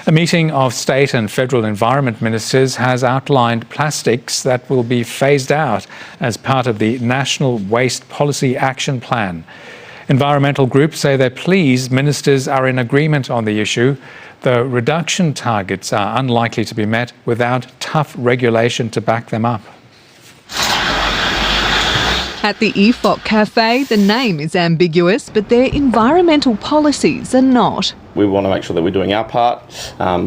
A meeting of state and federal environment ministers has outlined plastics that will be phased out as part of the National Waste Policy Action Plan. Environmental groups say they're pleased ministers are in agreement on the issue, though reduction targets are unlikely to be met without tough regulation to back them up. At the EFOC Cafe, the name is ambiguous, but their environmental policies are not. We want to make sure that we're doing our part.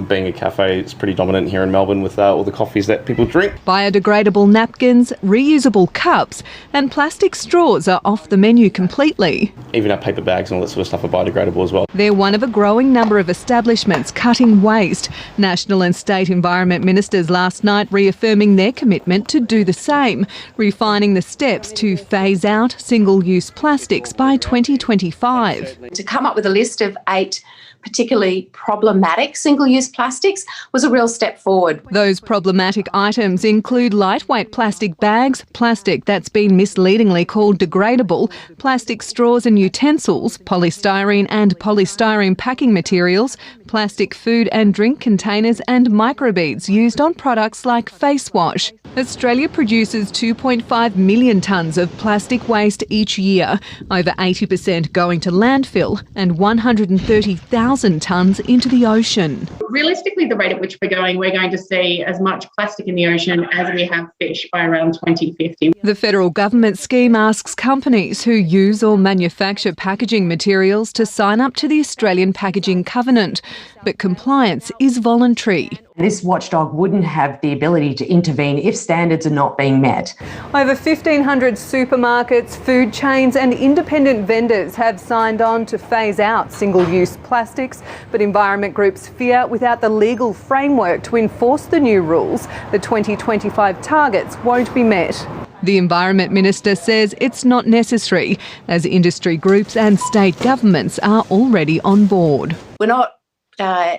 Being a cafe, it's pretty dominant here in Melbourne with all the coffees that people drink. Biodegradable napkins, reusable cups and plastic straws are off the menu completely. Even our paper bags and all that sort of stuff are biodegradable as well. They're one of a growing number of establishments cutting waste. National and state environment ministers last night reaffirming their commitment to do the same, refining the steps to phase out single-use plastics by 2025. To come up with a list of 8 particularly problematic single-use plastics was a real step forward. Those problematic items include lightweight plastic bags, plastic that's been misleadingly called degradable, plastic straws and utensils, polystyrene and polystyrene packing materials, plastic food and drink containers and microbeads used on products like face wash. Australia produces 2.5 million tonnes of plastic waste each year, over 80% going to landfill and 130,000 tonnes into the ocean. Realistically, the rate at which we're going to see as much plastic in the ocean as we have fish by around 2050. The federal government scheme asks companies who use or manufacture packaging materials to sign up to the Australian Packaging Covenant, but compliance is voluntary. This watchdog wouldn't have the ability to intervene if standards are not being met. Over 1,500 supermarkets, food chains and independent vendors have signed on to phase out single-use plastics, but environment groups fear without the legal framework to enforce the new rules, the 2025 targets won't be met. The Environment Minister says it's not necessary, as industry groups and state governments are already on board. We're not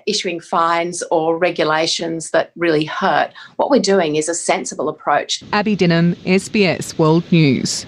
issuing fines or regulations that really hurt. What we're doing is a sensible approach. Abby Dinham, SBS World News.